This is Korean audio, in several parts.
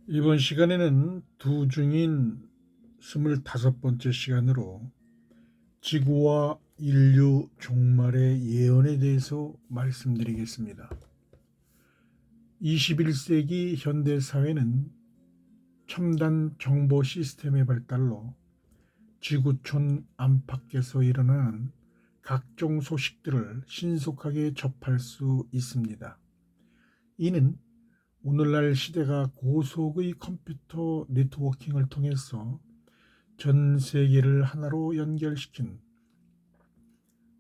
이번 시간에는 두 중인 25번째 시간으로 지구와 인류 종말의 예언에 대해서 말씀드리겠습니다. 21세기 현대 사회는 첨단 정보 시스템의 발달로 지구촌 안팎에서 일어나는 각종 소식들을 신속하게 접할 수 있습니다. 이는 오늘날 시대가 고속의 컴퓨터 네트워킹을 통해서 전 세계를 하나로 연결시킨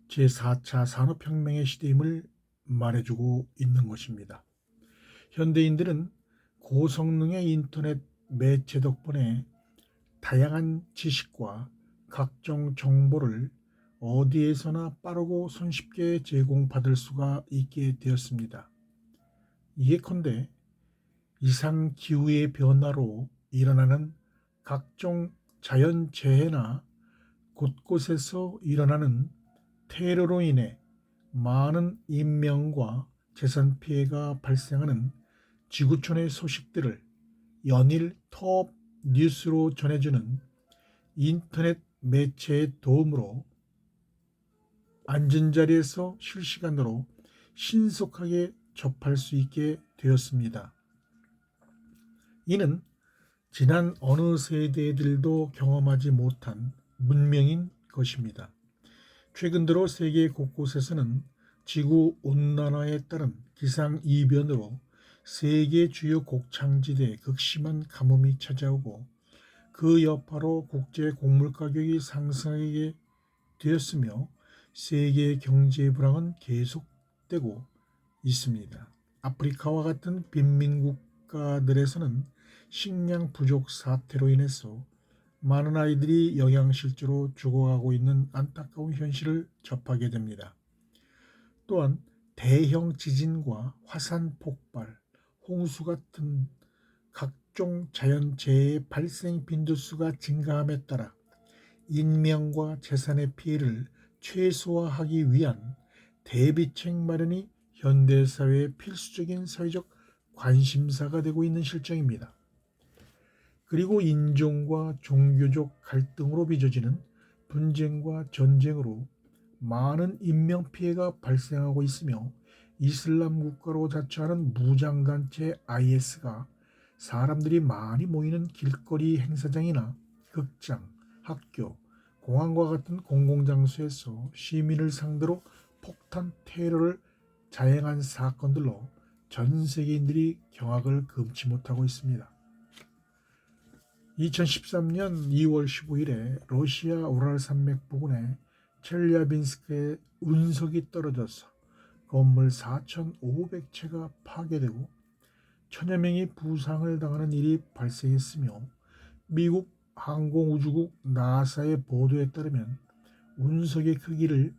제4차 산업혁명의 시대임을 말해주고 있는 것입니다. 현대인들은 고성능의 인터넷 매체 덕분에 다양한 지식과 각종 정보를 어디에서나 빠르고 손쉽게 제공받을 수가 있게 되었습니다. 예컨대 이상기후의 변화로 일어나는 각종 자연재해나 곳곳에서 일어나는 테러로 인해 많은 인명과 재산 피해가 발생하는 지구촌의 소식들을 연일 톱 뉴스로 전해주는 인터넷 매체의 도움으로 앉은 자리에서 실시간으로 신속하게 접할 수 있게 되었습니다. 이는 지난 어느 세대들도 경험하지 못한 문명인 것입니다. 최근 들어 세계 곳곳에서는 지구 온난화에 따른 기상 이변으로 세계 주요 곡창지대에 극심한 가뭄이 찾아오고 그 여파로 국제 곡물 가격이 상승하게 되었으며 세계 경제 불황은 계속되고 있습니다. 아프리카와 같은 빈민국가들에서는 식량 부족 사태로 인해서 많은 아이들이 영양실조로 죽어가고 있는 안타까운 현실을 접하게 됩니다. 또한 대형 지진과 화산 폭발, 홍수 같은 각종 자연재해의 발생 빈도수가 증가함에 따라 인명과 재산의 피해를 최소화하기 위한 대비책 마련이 현대사회의 필수적인 사회적 관심사가 되고 있는 실정입니다. 그리고 인종과 종교적 갈등으로 빚어지는 분쟁과 전쟁으로 많은 인명피해가 발생하고 있으며 이슬람 국가로 자처하는 무장단체 IS가 사람들이 많이 모이는 길거리 행사장이나 극장, 학교, 공항과 같은 공공장소에서 시민을 상대로 폭탄 테러를 자행한 사건들로 전 세계인들이 경악을 금치 못하고 있습니다. 2013년 2월 15일에 러시아 우랄 산맥 부근의 첼리아빈스크에 운석이 떨어져서 건물 4,500채가 파괴되고 천여 명이 부상을 당하는 일이 발생했으며 미국 항공우주국 나사의 보도에 따르면 운석의 크기를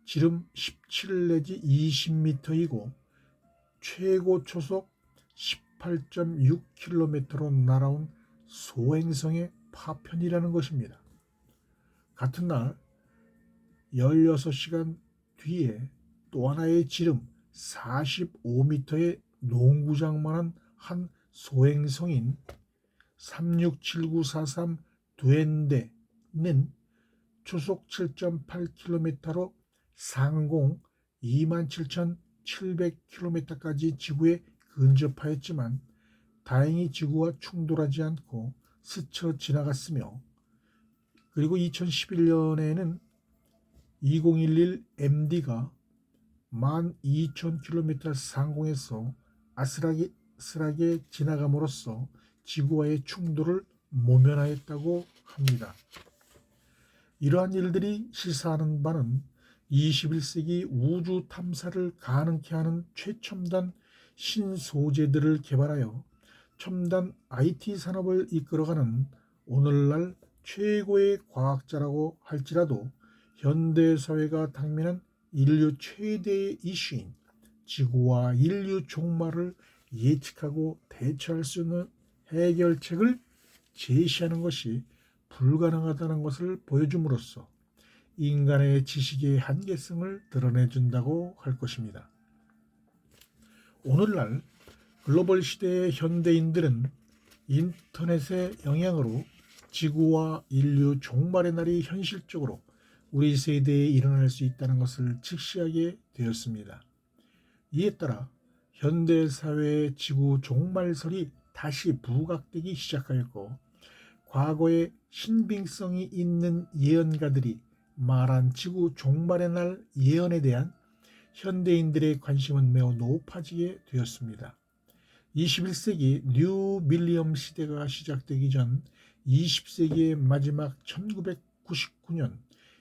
지름 17 내지 20m이고 최고 초속 18.6km로 날아온 소행성의 파편이라는 것입니다. 같은 날 16시간 뒤에 또 하나의 지름 45m의 농구장만한 한 소행성인 367943 두엔데는 초속 7.8km로 상공 27,700km까지 지구에 근접하였지만 다행히 지구와 충돌하지 않고 스쳐 지나갔으며 그리고 2011년에는 2011 MD가 12,000km 상공에서 아슬아슬하게 지나감으로써 지구와의 충돌을 모면하였다고 합니다. 이러한 일들이 시사하는 바는 21세기 우주 탐사를 가능케 하는 최첨단 신소재들을 개발하여 첨단 IT 산업을 이끌어가는 오늘날 최고의 과학자라고 할지라도 현대사회가 당면한 인류 최대의 이슈인 지구와 인류 종말을 예측하고 대처할 수 있는 해결책을 제시하는 것이 불가능하다는 것을 보여줌으로써 인간의 지식의 한계성을 드러내준다고 할 것입니다. 오늘날 글로벌 시대의 현대인들은 인터넷의 영향으로 지구와 인류 종말의 날이 현실적으로 우리 세대에 일어날 수 있다는 것을 직시하게 되었습니다. 이에 따라 현대 사회의 지구 종말설이 다시 부각되기 시작하였고, 과거의 신빙성이 있는 예언가들이 말한 지구 종말의 날 예언에 대한 현대인들의 관심은 매우 높아지게 되었습니다. 21세기 뉴 밀리엄 시대가 시작되기 전 20세기의 마지막 1999년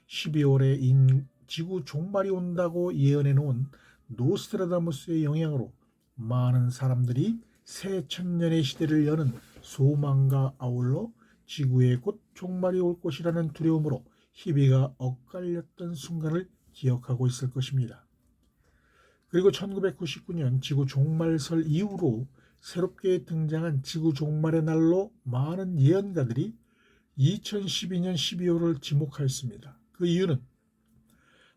12월에 지구 종말이 온다고 예언해 놓은 노스트라다무스의 영향으로 많은 사람들이 새 천년의 시대를 여는 소망과 아울러 지구에 곧 종말이 올 것이라는 두려움으로 희비가 엇갈렸던 순간을 기억하고 있을 것입니다. 그리고 1999년 지구 종말설 이후로 새롭게 등장한 지구 종말의 날로 많은 예언가들이 2012년 12월을 지목하였습니다. 그 이유는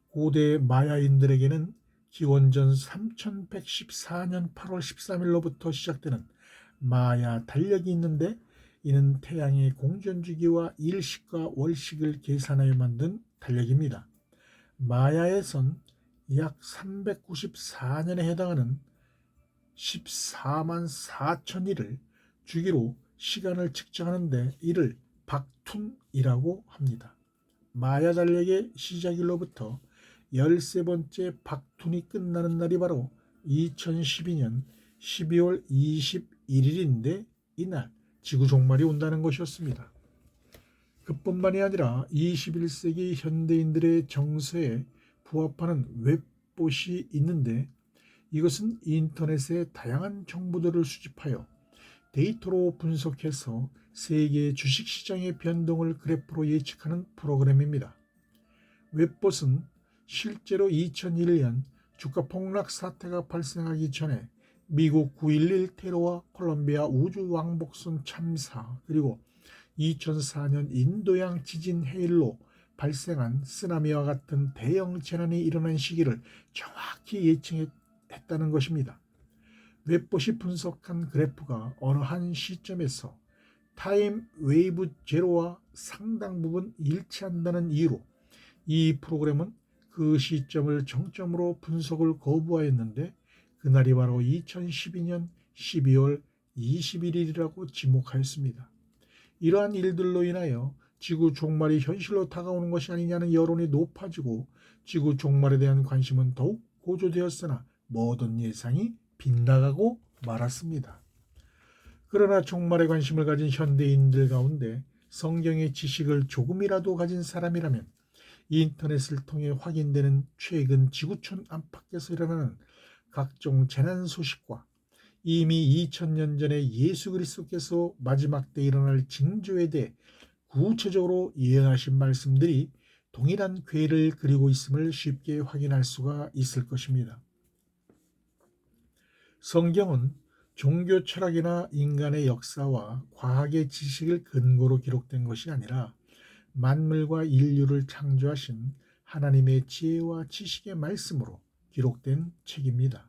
고대 마야인들에게는 기원전 3114년 8월 13일로부터 시작되는 마야 달력이 있는데, 이는 태양의 공전주기와 일식과 월식을 계산하여 만든 달력입니다. 마야에선 약 394년에 해당하는 14만 4천일을 주기로 시간을 측정하는데 이를 박툰이라고 합니다. 마야 달력의 시작일로부터 13번째 박툰이 끝나는 날이 바로 2012년 12월 21일인데 이날 지구 종말이 온다는 것이었습니다. 그뿐만이 아니라 21세기 현대인들의 정서에 부합하는 웹봇이 있는데, 이것은 인터넷의 다양한 정보들을 수집하여 데이터로 분석해서 세계 주식시장의 변동을 그래프로 예측하는 프로그램입니다. 웹봇은 실제로 2001년 주가 폭락 사태가 발생하기 전에 미국 9.11 테러와 콜롬비아 우주 왕복선 참사, 그리고 2004년 인도양 지진 해일로 발생한 쓰나미와 같은 대형 재난이 일어난 시기를 정확히 예측했다는 것입니다. 웹봇이 분석한 그래프가 어느 한 시점에서 타임 웨이브 제로와 상당 부분 일치한다는 이유로 이 프로그램은 그 시점을 정점으로 분석을 거부하였는데, 그날이 바로 2012년 12월 21일이라고 지목하였습니다. 이러한 일들로 인하여 지구 종말이 현실로 다가오는 것이 아니냐는 여론이 높아지고 지구 종말에 대한 관심은 더욱 고조되었으나 모든 예상이 빗나가고 말았습니다. 그러나 종말에 관심을 가진 현대인들 가운데 성경의 지식을 조금이라도 가진 사람이라면 인터넷을 통해 확인되는 최근 지구촌 안팎에서 일어나는 각종 재난 소식과 이미 2000년 전에 예수 그리스도께서 마지막 때 일어날 징조에 대해 구체적으로 예언하신 말씀들이 동일한 궤를 그리고 있음을 쉽게 확인할 수가 있을 것입니다. 성경은 종교 철학이나 인간의 역사와 과학의 지식을 근거로 기록된 것이 아니라 만물과 인류를 창조하신 하나님의 지혜와 지식의 말씀으로 기록된 책입니다.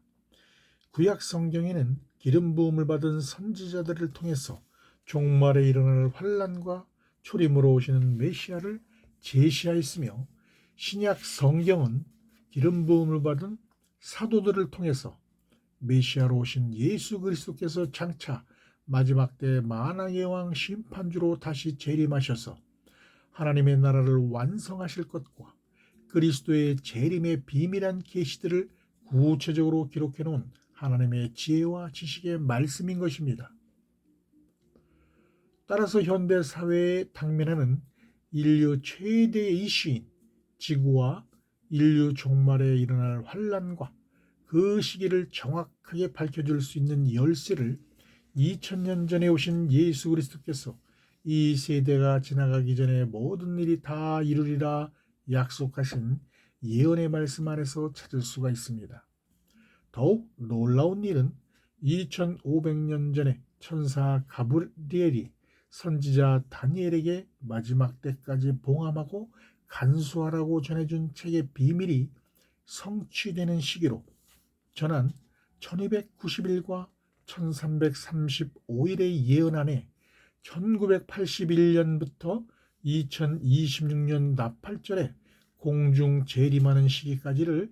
구약 성경에는 기름 부음을 받은 선지자들을 통해서 종말에 일어날 환난과 초림으로 오시는 메시아를 제시하였으며, 신약 성경은 기름 부음을 받은 사도들을 통해서 메시아로 오신 예수 그리스도께서 장차 마지막 때 만왕의 왕 심판주로 다시 재림하셔서 하나님의 나라를 완성하실 것과 그리스도의 재림의 비밀한 계시들을 구체적으로 기록해 놓은 하나님의 지혜와 지식의 말씀인 것입니다. 따라서 현대 사회에 당면하는 인류 최대의 이슈인 지구와 인류 종말에 일어날 환난과 그 시기를 정확하게 밝혀줄 수 있는 열쇠를 2000년 전에 오신 예수 그리스도께서 이 세대가 지나가기 전에 모든 일이 다 이루리라 약속하신 예언의 말씀 안에서 찾을 수가 있습니다. 더욱 놀라운 일은 2500년 전에 천사 가브리엘이 선지자 다니엘에게 마지막 때까지 봉함하고 간수하라고 전해준 책의 비밀이 성취되는 시기로 전한 1290일과 1335일의 예언 안에 1981년부터 2026년 나팔절에 공중 재림하는 시기까지를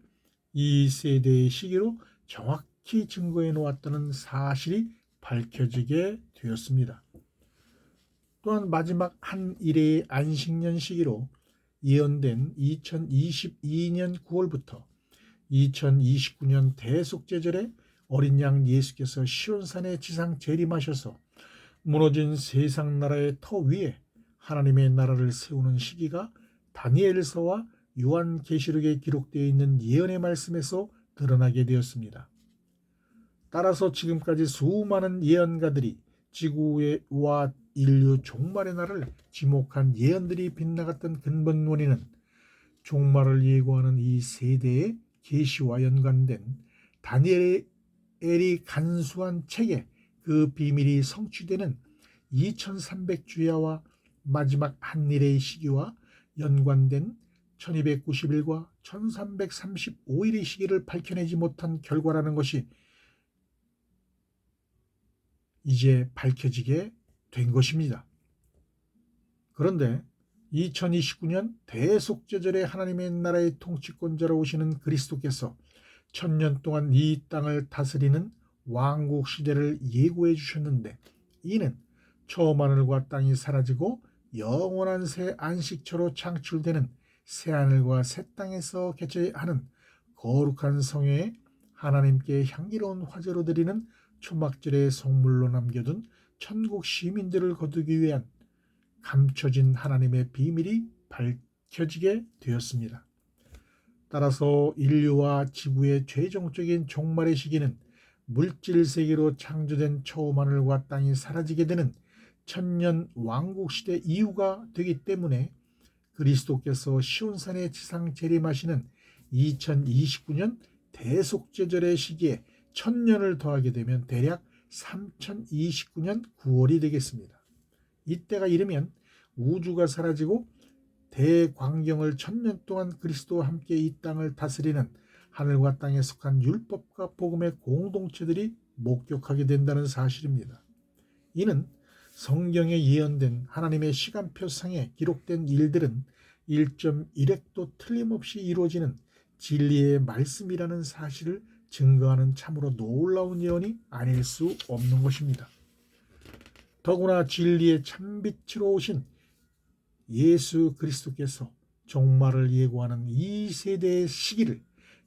이 세대의 시기로 정확히 증거해 놓았다는 사실이 밝혀지게 되었습니다. 또한 마지막 한 일의 안식년 시기로 예언된 2022년 9월부터 2029년 대속죄절에 어린 양 예수께서 시온산에 지상 재림하셔서 무너진 세상 나라의 터 위에 하나님의 나라를 세우는 시기가 다니엘서와 요한계시록에 기록되어 있는 예언의 말씀에서 드러나게 되었습니다. 따라서 지금까지 수많은 예언가들이 지구와 인류 종말의 날을 지목한 예언들이 빗나갔던 근본 원인은 종말을 예고하는 이 세대의 계시와 연관된 다니엘이 간수한 책에 그 비밀이 성취되는 2300주야와 마지막 한일의 시기와 연관된 1290일과 1335일의 시기를 밝혀내지 못한 결과라는 것이 이제 밝혀지게 된 것입니다. 그런데 2029년 대속죄절에 하나님의 나라의 통치권자로 오시는 그리스도께서 1000년 동안 이 땅을 다스리는 왕국 시대를 예고해 주셨는데, 이는 처음 하늘과 땅이 사라지고 영원한 새 안식처로 창출되는 새 하늘과 새 땅에서 개최하는 거룩한 성회에 하나님께 향기로운 화제로 드리는 초막절의 성물로 남겨둔 천국 시민들을 거두기 위한 감춰진 하나님의 비밀이 밝혀지게 되었습니다. 따라서 인류와 지구의 최종적인 종말의 시기는 물질 세계로 창조된 처음 하늘과 땅이 사라지게 되는 천년 왕국 시대 이후가 되기 때문에 그리스도께서 시온산에 지상 재림하시는 2029년 대속죄절의 시기에 1000년을 더하게 되면 대략 3029년 9월이 되겠습니다. 이때가 이르면 우주가 사라지고 대광경을 1000년 동안 그리스도와 함께 이 땅을 다스리는 하늘과 땅에 속한 율법과 복음의 공동체들이 목격하게 된다는 사실입니다. 이는 성경에 예언된 하나님의 시간표상에 기록된 일들은 1.1획도 틀림없이 이루어지는 진리의 말씀이라는 사실을 증거하는 참으로 놀라운 예언이 아닐 수 없는 것입니다. 더구나 진리의 참빛으로 오신 예수 그리스도께서 종말을 예고하는 이 세대의 시기를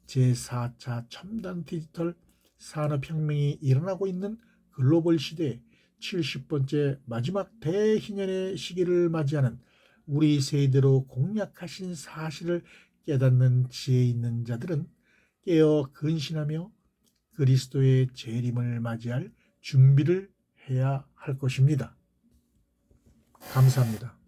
제4차 첨단 디지털 산업혁명이 일어나고 있는 글로벌 시대의 70번째 마지막 대희년의 시기를 맞이하는 우리 세대로 공약하신 사실을 깨닫는 지혜 있는 자들은 깨어 근신하며 그리스도의 재림을 맞이할 준비를 해야 할 것입니다. 감사합니다.